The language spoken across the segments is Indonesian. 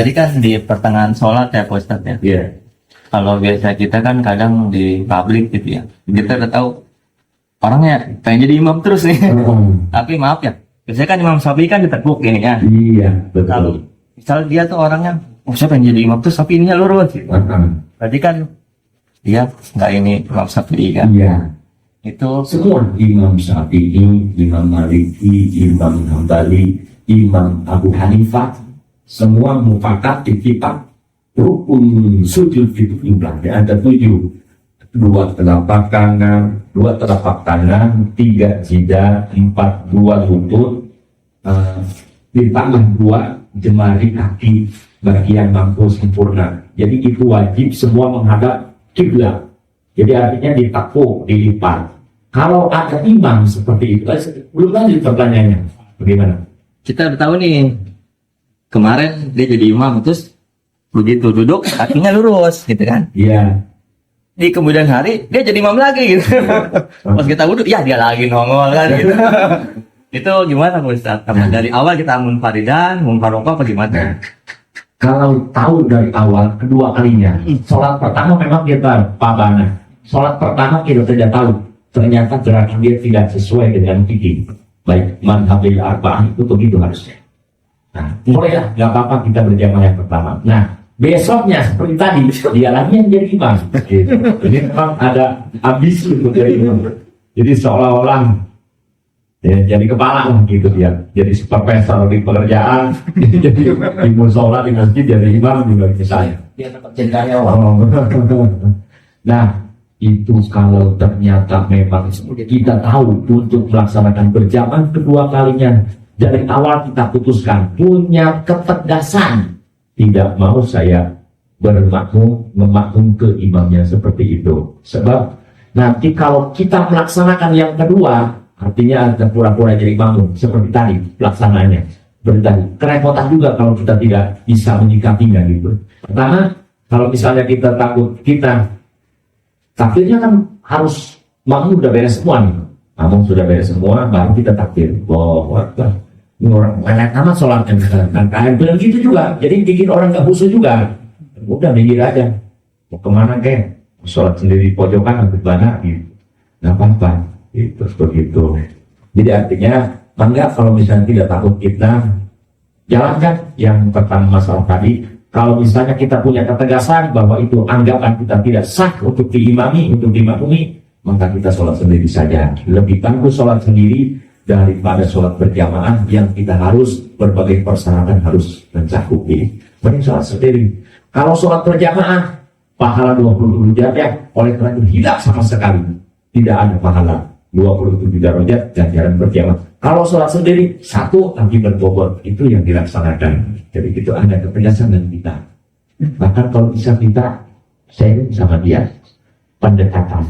tadi kan di pertengahan sholat ya Pak Ustadz ya. Iya. Kalau biasa kita kan kadang di publik gitu ya, kita udah tahu orangnya pengen jadi imam terus nih. Tapi maaf ya, biasanya kan Imam Syafi'i kan ditekuk ini ya. Iya, Kalau betul. misal dia tuh orangnya, oh saya pengen jadi imam terus tapi ininya lurus gitu. Berarti kan dia nggak ini Imam Syafi'i kan. Iya. Itu Semua Imam Syafi'i, Imam Maliki, Imam Hambali, Imam Abu Hanifah, semua mufakat ittifaq rukun sujud itu jumlah ada 7. 2 telapak tangan, 2 telapak tangan, 3 jidat, 4 2 lutut, ditambah 2 jemari kaki bagian mampu sempurna. Jadi itu wajib semua menghadap kiblat. Jadi artinya ditakuk, dilipat. Kalau ada imam seperti itu, belum lanjut pertanyaannya. Bagaimana? kita udah tahu nih, kemarin dia jadi imam terus begitu duduk kakinya lurus gitu kan. Iya. Di kemudian hari dia jadi imam lagi gitu. Pas kita wudhu, ya dia lagi nongol kan gitu. Itu gimana Pak Ustadz? Dari awal kita munfaridan, munfaroqah apa gimana? Kalau tahu dari awal kedua kalinya, sholat pertama memang kita pabana. Sholat pertama kita tidak tahu, ternyata gerakan dia tidak sesuai dengan fikih. Baik madhabil arba'ah itu begitu harusnya. Nah, bolehlah, nggak apa-apa kita berjamaah yang pertama. Nah, besoknya seperti tadi dia lagi yang jadi imam. Gitu. Jadi memang ada ambisi untuk jadi imam. Jadi seolah-olah ya, jadi kepala lah gitu dia, jadi supervisor di pekerjaan, jadi di musola di masjid jadi imam juga misalnya. Dia tetap jadi karyawan. Nah itu kalau ternyata memang kita tahu untuk melaksanakan berjamaah kedua kalinya dari awal kita putuskan punya ketegasan tidak mau saya memakmum ke imamnya seperti itu. Sebab nanti kalau kita melaksanakan yang kedua artinya ada pura-pura jadi makmum seperti tadi pelaksanaannya berarti kerepotan juga kalau kita tidak bisa menyikapinya gitu. Pertama kalau misalnya kita takut kita takdirnya kan harus makmum sudah beres semua nih, makmum sudah beres semua baru kita takdir. Ini orang melet amat sholatnya misalkan bilang gitu juga jadi bikin orang gak khusyuk juga. Udah mikir aja mau kemana kek sholat sendiri di pojokan atau mana gitu nggak apa-apa. Itu begitu. Jadi artinya bangga kalau misalnya tidak takut kita jalankan yang pertama masalah tadi. Kalau misalnya kita punya ketegasan bahwa itu anggapan kita tidak sah untuk diimami, untuk dimakmumi, maka kita sholat sendiri saja. Lebih bagus sholat sendiri daripada sholat berjamaah yang kita harus berbagai persyaratan harus mencakupi. Mending sholat sendiri. Kalau sholat berjamaah pahala 27 derajat oleh karena itu hilang sama sekali. Tidak ada pahala 27 derajat ganjaran berjamaah. Kalau sholat sendiri satu lagi berbobot itu yang dilaksanakan. Jadi itu ada ketegasan dan kita. Bahkan kalau bisa kita sharing sama dia pendekatan.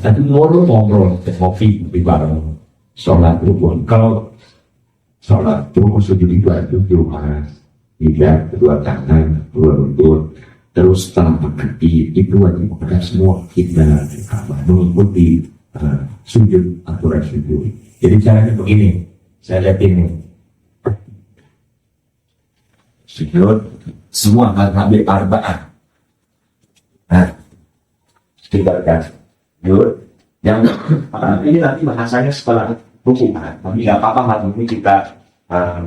Tadi ngobrol kopi di bareng sholat rukun. Kalau sholat rukun sujud itu ada dua kedua tangan, dua lutut. Terus telapak kaki itu wajib pada semua kita mengikuti sujud aturan sujud. Jadi caranya begini, saya lihat ini sujud semua madhabil arba'ah. Nah, ibaratkan sujud yang ini nanti bahasanya setelah ruku, tapi nggak apa-apa ini kita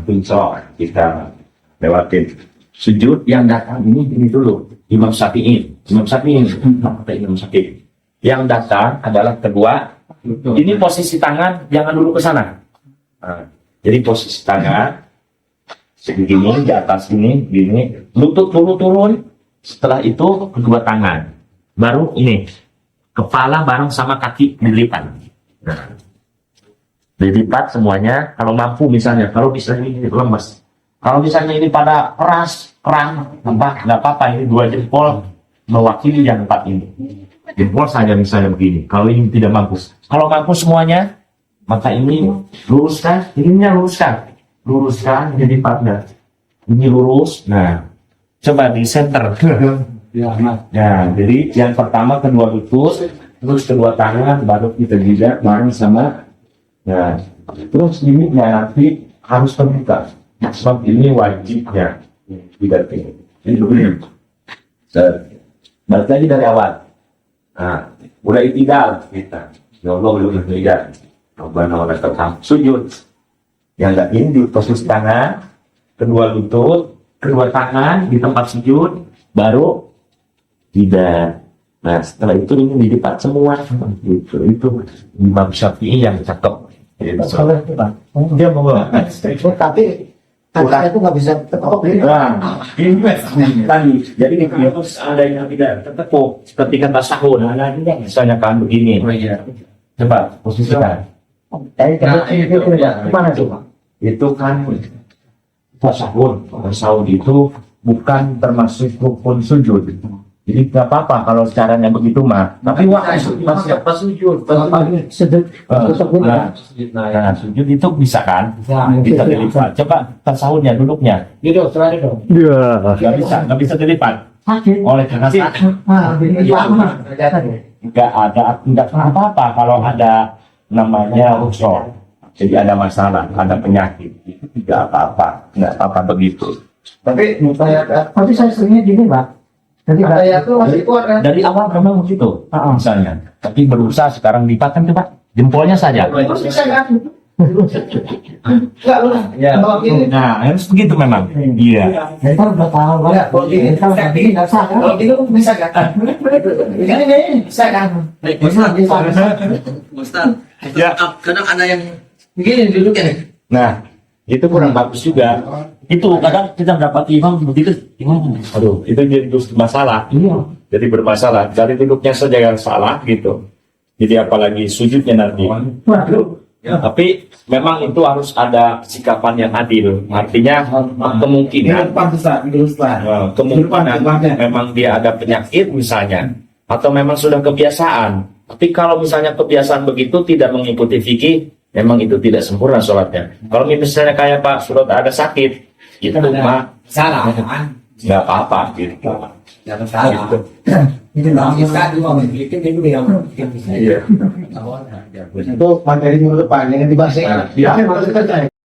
puncok kita lewatin. Sujud yang datang ini dulu Imam Syafi'i yang datang adalah kedua. Ini posisi tangan jangan dulu ke sana. Jadi posisi tangan segini di atas ini, gini, lutut dulu turun. Setelah itu kedua tangan, baru ini kepala bareng sama kaki dilipat. Nah, dilipat semuanya. Kalau mampu misalnya, kalau misalnya ini lemes, kalau misalnya ini pada keras, kerang, nggak apa-apa. Ini 2 jempol mewakili yang 4 ini. Jempol saja misalnya begini. Kalau ini tidak mampu, kalau mampu semuanya, maka ini luruskan, ininya luruskan jadi 4. Ini lurus. Nah, coba di center. Nah, jadi yang pertama kedua lutut, terus kedua tangan, baru kita jidat bareng sama. Nah, terus ini nanti harus terbuka. Sebab ini wajibnya Tidak ini. Balik lagi dari awal. Nah, mulai itidal kita. Ya Allah belum tidak. Rabbana wa lakal hamd. Sujud. Yang enggak ini di posisi tangan, kedua lutut, kedua tangan di tempat sujud, baru tidak. Nah, setelah itu ini dilipat semua. Itu Imam Syafi'i yang cakep. Kalau itu Pak, Dia mau tapi kakinya itu nggak bisa tekuk gitu. Nah, ini tadi. Jadi harus ada yang tidak tertekuk ketika tasahud. Misalnya kan begini. Coba posisikan. Itu gimana tuh Pak? Itu kan tasahud. Tasahud itu bukan termasuk rukun sujud. Jadi nggak apa-apa kalau caranya begitu mah. Tapi masih pas sujud. Nah, sujud itu bisa kan? Bisa dilipat. Coba tasahudnya duduknya. Gitu, selalu dong. Nggak bisa dilipat. Sakit. Oleh karena nggak apa-apa kalau ada namanya rukshoh. Jadi ada masalah, ada penyakit. Itu tidak apa-apa, nggak apa-apa begitu. Tapi saya seringnya gini Pak. Jadi saya tuh masih kuat kan? Dari awal memang begitu, misalnya. Tapi berusaha sekarang lipatkan coba jempolnya saja. Bisa kan? Enggak lah. Kalau gini. Nah, harus begitu memang. Iya. Ntar udah tahu Pak. Kalau gini nggak bisa kan? Kalau gitu bisa kan? Ini bisa kan? Ustaz, Ya. kadang ada yang begini duduknya nih. Nah, itu kurang bagus juga. Itu kadang kita mendapati imam begitu, imam, aduh, itu jadi masalah. Iya. Jadi bermasalah. Dari duduknya saja yang salah gitu. Jadi apalagi sujudnya nanti. Waduh. Tapi memang itu harus ada sikapan yang adil. Artinya kemungkinan memang dia ada penyakit misalnya, atau memang sudah kebiasaan. Tapi kalau misalnya kebiasaan begitu tidak mengikuti fikih, memang itu tidak sempurna sholatnya. Kalau misalnya kayak Pak Surot ada sakit, itu mah Salah. nggak apa-apa gitu. Jangan salah. Ini nggak bisa juga bikin itu yang Iya. itu materi minggu depan yang dibahas. Iya. Harus kerja.